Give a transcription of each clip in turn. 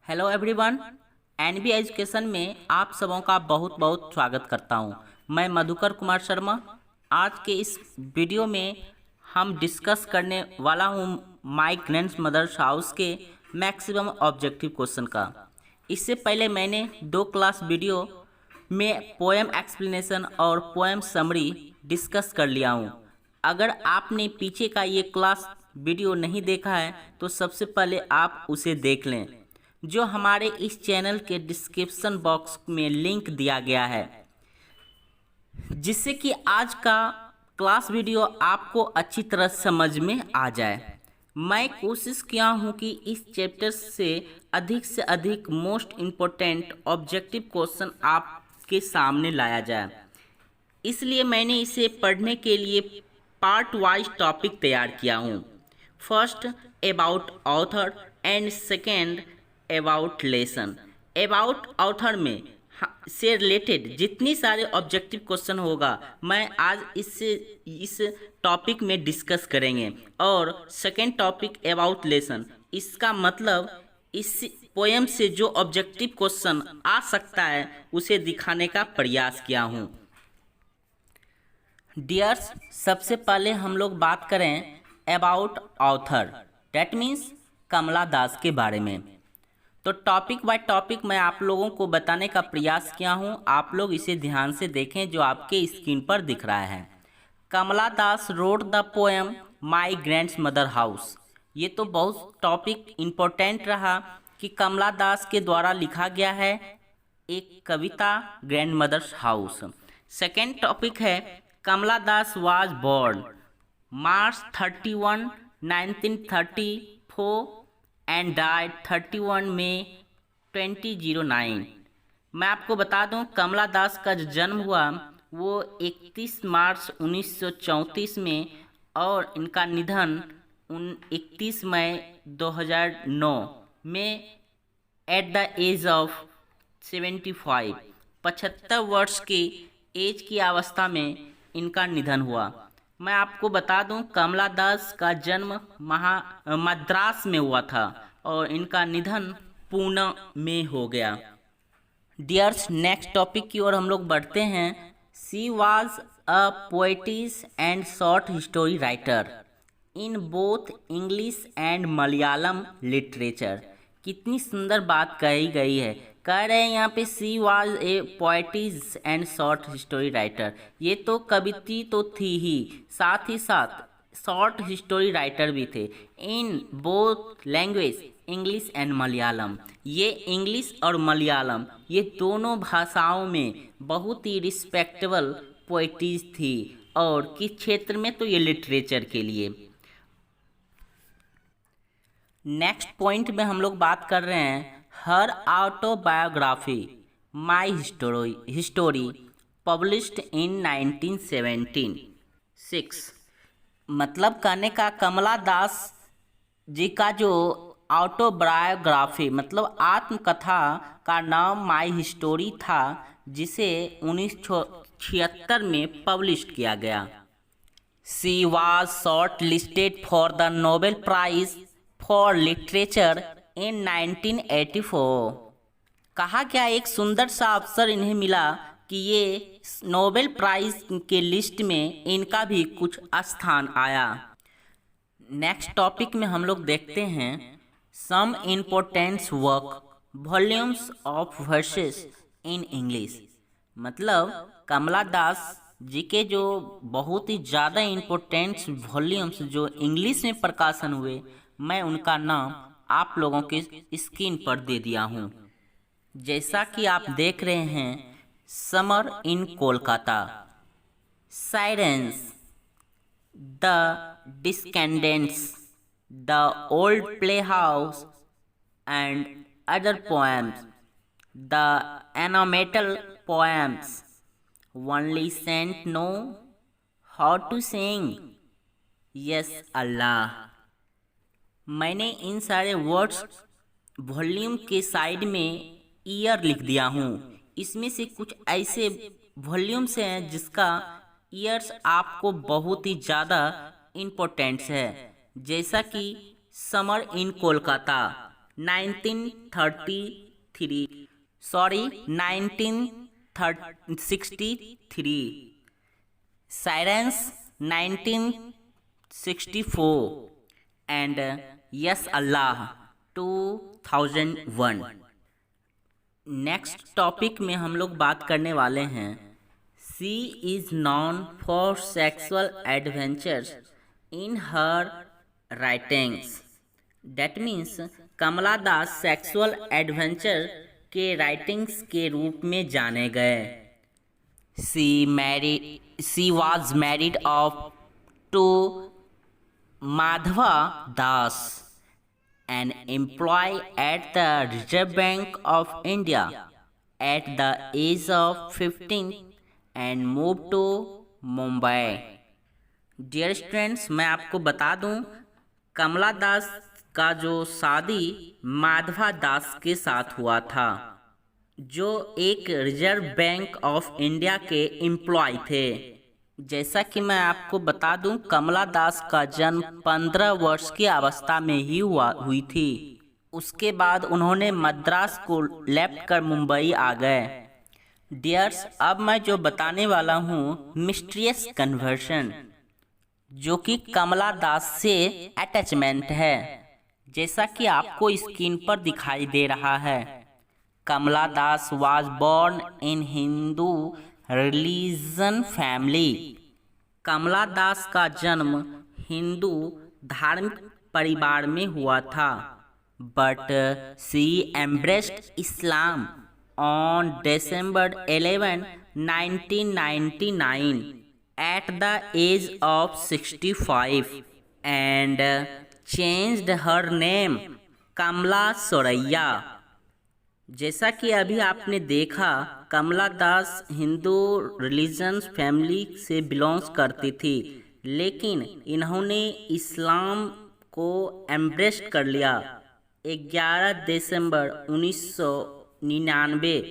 Hello everyone, NB education में आप सबों का बहुत बहुत स्वागत करता हूं। मैं मधुकर कुमार शर्मा। आज के इस वीडियो में हम डिस्कस करने वाला हूं माय ग्रैंडमदर्स हाउस के मैक्सिमम ऑब्जेक्टिव क्वेश्चन का। इससे पहले मैंने 2 क्लास वीडियो में पोएम एक्सप्लेनेशन और पोएम समरी डिस्कस कर लिया हूं। अगर आपने पीछे का ये क्लास वीडियो नहीं देखा है तो सबसे पहले आप उसे देख लें, जो हमारे इस चैनल के डिस्क्रिप्शन बॉक्स में लिंक दिया गया है, जिससे कि आज का क्लास वीडियो आपको अच्छी तरह समझ में आ जाए। मैं कोशिश किया हूं कि इस चैप्टर से अधिक मोस्ट इम्पोर्टेंट ऑब्जेक्टिव क्वेश्चन आपके सामने लाया जाए। इसलिए मैंने इसे पढ़ने के लिए पार्ट वाइज टॉपिक तैयार किया हूं। First about author and second about lesson. About author में से रिलेटेड जितनी सारे ऑब्जेक्टिव क्वेश्चन होगा मैं आज इस टॉपिक में डिस्कस करेंगे। और सेकेंड टॉपिक अबाउट लेसन, इसका मतलब इस पोएम से जो ऑब्जेक्टिव क्वेश्चन आ सकता है उसे दिखाने का प्रयास किया हूँ। डियर्स, सबसे पहले हम लोग बात करें about author, that means Kamala दास के बारे में। तो टॉपिक बाय टॉपिक मैं आप लोगों को बताने का प्रयास किया हूं। आप लोग इसे ध्यान से देखें जो आपके स्क्रीन पर दिख रहा है। Kamala Das wrote the poem my grandmother house. ये तो बहुत टॉपिक इम्पोर्टेंट रहा कि कमला दास के द्वारा लिखा गया है एक कविता ग्रैंडमदर्स हाउस। सेकेंड टॉपिक है Kamala Das was born March 31, 1934 and died 31 May 2009। मैं आपको बता दूं कमला दास का जो जन्म हुआ वो 31 मार्च 1934 में और इनका निधन 31 मई 2009 में एट द एज ऑफ 75, 75 वर्ष की एज की अवस्था में इनका निधन हुआ। मैं आपको बता दूं कमला दास का जन्म मद्रास में हुआ था और इनका निधन पुणे में हो गया। डियर्स, नेक्स्ट टॉपिक की ओर हम लोग बढ़ते हैं। She was a poet's and short story writer in both English and Malayalam literature. कितनी सुंदर बात कही गई है। कह रहे हैं यहाँ पे she was a poet's and short story writer. ये तो कवित्री तो थी ही साथ शॉर्ट स्टोरी राइटर भी थे in both language English and Malayalam. ये इंग्लिश और मलयालम ये दोनों भाषाओं में बहुत ही रिस्पेक्टेबल पोएटिस थी। और किस क्षेत्र में, तो ये लिटरेचर के लिए। नेक्स्ट पॉइंट में हम लोग बात कर रहे हैं हर autobiography my history published in 1976। मतलब कहने का कमला दास जी का जो ऑटोबायोग्राफी मतलब आत्मकथा का नाम माय हिस्टोरी था, जिसे 1976 में पब्लिश किया गया। She was shortlisted for the Nobel prize for literature in 1984। कहा गया एक सुंदर सा अवसर इन्हें मिला कि ये नोबेल प्राइज के लिस्ट में इनका भी कुछ स्थान आया। नेक्स्ट टॉपिक में हम लोग देखते हैं some importance work volumes of verses in English. मतलब कमला दास जी के जो बहुत ही ज़्यादा इम्पोर्टेंस वॉल्यूम्स जो इंग्लिश में प्रकाशन हुए, मैं उनका नाम आप लोगों के स्क्रीन पर दे दिया हूँ। जैसा कि आप देख रहे हैं summer in Kolkata, sirens, the descendants, the old play house and other poems, the Anamalai poems, only saint know how to sing, yes Allah. मैंने इन सारे वर्ड्स वॉल्यूम के साइड में ईयर लिख दिया हूँ। इसमें से कुछ ऐसे वॉल्यूम्स हैं जिसका ईयर्स आपको बहुत ही ज़्यादा इम्पोर्टेंट्स है, जैसा कि summer in Kolkata, 1933 sorry 1963, sirens 1964 and yes Allah 2001। Next topic में हम लोग बात करने वाले हैं she is known for sexual adventures in her writings. That means Kamala Das sexual adventure के राइटिंग्स के रूप में जाने गए। She was married off to Madhava Das, an employee at the Reserve Bank of India at the age of 15 and moved to Mumbai। Dear students, मैं आपको बता दूं कमला दास का जो शादी माधवा दास के साथ हुआ था, जो एक रिजर्व बैंक ऑफ इंडिया के एम्प्लॉय थे। जैसा कि मैं आपको बता दूं कमला दास का जन्म 15 वर्ष की अवस्था में ही हुई थी। उसके बाद उन्होंने मद्रास को लेफ्ट कर मुंबई आ गए। डियर्स, अब मैं जो बताने वाला हूँ मिस्टीरियस कन्वर्शन, जो कि कमला दास से अटैचमेंट है, जैसा कि आपको स्क्रीन पर दिखाई दे रहा है। Kamala Das was born in Hindu religion family. Kamala Das का जन्म हिंदू धार्मिक परिवार में हुआ था, but she embraced Islam on December 11, 1999 at the age of 65 and changed her name कमला सोरैया। जैसा कि अभी आपने देखा कमला दास हिंदू रिलीजन फैमिली से बिलोंग्स करती थी, लेकिन इन्होंने इस्लाम को एम्ब्रेस कर लिया 11 दिसंबर 1999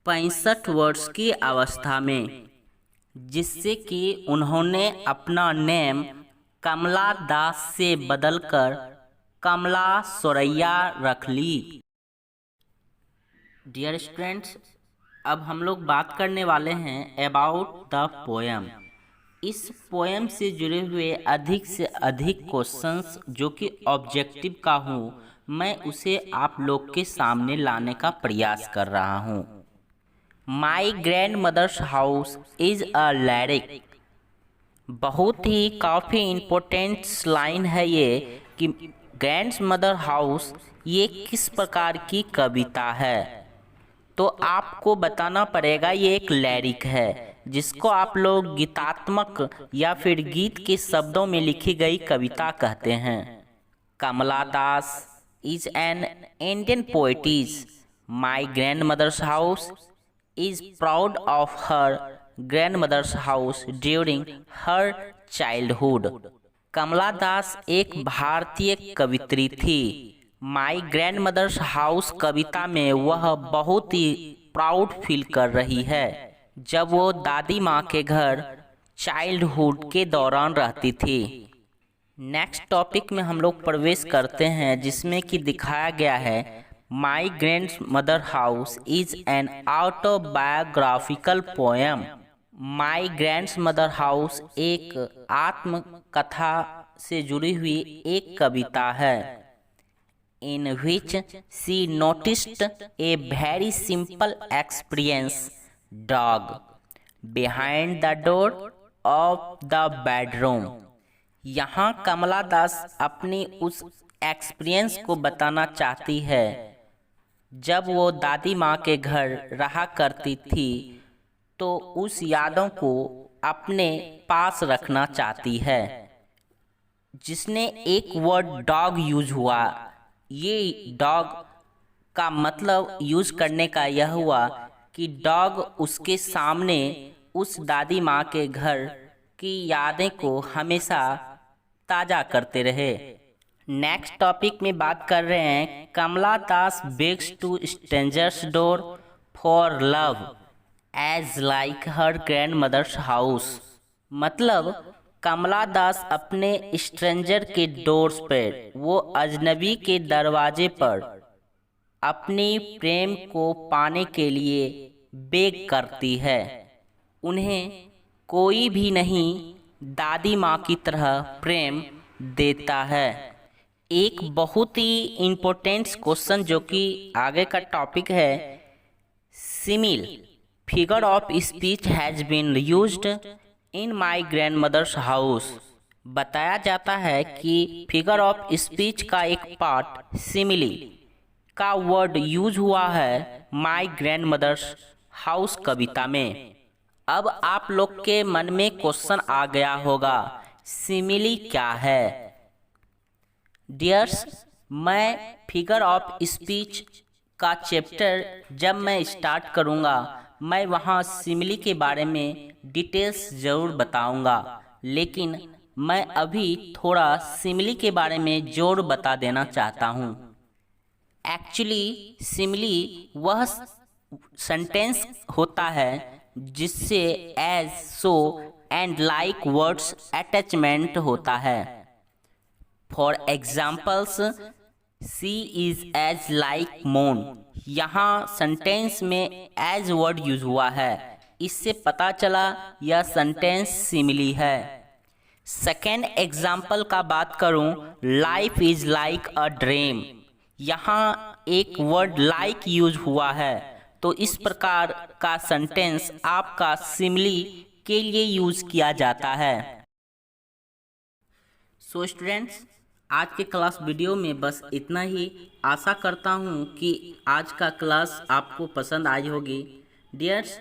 65 वर्ष की अवस्था में, जिससे कि उन्होंने अपना नेम कमला दास से बदलकर कमला सोरैया रख ली। डियर स्टूडेंट्स, अब हम लोग बात करने वाले हैं अबाउट द पोएम। इस पोएम से जुड़े हुए अधिक से अधिक क्वेश्चंस जो कि ऑब्जेक्टिव का हूँ, मैं उसे आप लोग के सामने लाने का प्रयास कर रहा हूँ। My grand mother's house is a lyric. बहुत ही काफ़ी इम्पोर्टेंट लाइन है ये कि ग्रैंड मदर हाउस ये किस प्रकार की कविता है। तो आपको बताना पड़ेगा ये एक लिरिक है, जिसको आप लोग गीतात्मक या फिर गीत के शब्दों में लिखी गई कविता कहते हैं। Kamala Das is an Indian poetess. My grand mother's house is proud of her grand mother's house during her childhood. Kamala Das एक भारतीय कवित्री थी। माई ग्रैंड मदर्स हाउस कविता में वह बहुत ही प्राउड फील कर रही है जब वो दादी माँ के घर चाइल्डहुड के दौरान रहती थी। नेक्स्ट टॉपिक में हम लोग प्रवेश करते हैं, जिसमें कि दिखाया गया है my grand mother house is an autobiographical poem. My grand mother house एक आत्मकथा से जुड़ी हुई एक कविता है, in which she noticed a very simple experience dog behind the door of the bedroom। यहाँ कमला दास अपनी उस एक्सपीरियंस को बताना चाहती है जब वो दादी माँ के घर रहा करती थी, तो उस यादों को अपने पास रखना चाहती है, जिसने एक वर्ड डॉग यूज हुआ। ये डॉग का मतलब यूज करने का यह हुआ कि डॉग उसके सामने उस दादी माँ के घर की यादें को हमेशा ताज़ा करते रहे। नेक्स्ट टॉपिक में बात कर रहे हैं Kamala Das begs to strangers door for love age like her grand mother's house. मतलब कमला दास अपने स्ट्रेंजर के डोर्स पर, वो अजनबी के दरवाजे पर अपनी प्रेम को पाने के लिए बेग करती है। उन्हें कोई भी नहीं दादी माँ की तरह प्रेम देता है। एक बहुत ही इम्पोर्टेंट क्वेश्चन जो कि आगे का टॉपिक है, simile figure of speech has been used in my grand mother's house. बताया जाता है कि फिगर ऑफ स्पीच का एक पार्ट सिमिली का वर्ड यूज हुआ है माई ग्रैंड मदर्स हाउस कविता में। अब आप लोग के मन में क्वेश्चन आ गया होगा, सिमिली क्या है? डियर्स, मैं फिगर ऑफ स्पीच का चैप्टर जब मैं स्टार्ट करूँगा, मैं वहाँ सिमिली के बारे में डिटेल्स ज़रूर बताऊँगा, लेकिन मैं अभी थोड़ा सिमिली के बारे में जोर बता देना चाहता हूँ। एक्चुअली सिमिली वह सेंटेंस होता है जिससे as, so and like words attachment होता है। For examples, she is as like moon. यहाँ सेंटेंस में एज वर्ड यूज हुआ है, इससे पता चला यह सेंटेंस सिमिली है। सेकेंड एग्जाम्पल का बात करूँ, life is like a dream. यहाँ एक वर्ड लाइक यूज हुआ है, तो इस प्रकार का सेंटेंस आपका सिमिली के लिए यूज किया जाता है। सो स्टूडेंट्स, आज के क्लास वीडियो में बस इतना ही। आशा करता हूँ कि आज का क्लास आपको पसंद आई होगी। डियर्स,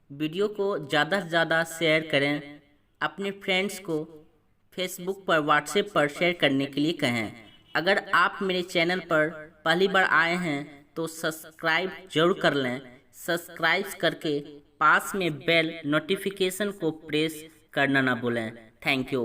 वीडियो को ज़्यादा से ज़्यादा शेयर करें, अपने फ्रेंड्स को फेसबुक पर, व्हाट्सएप पर शेयर करने के लिए कहें। अगर आप मेरे चैनल पर पहली बार आए हैं तो सब्सक्राइब जरूर कर लें। सब्सक्राइब करके पास में बेल नोटिफिकेशन को प्रेस करना ना भूलें। Thank you.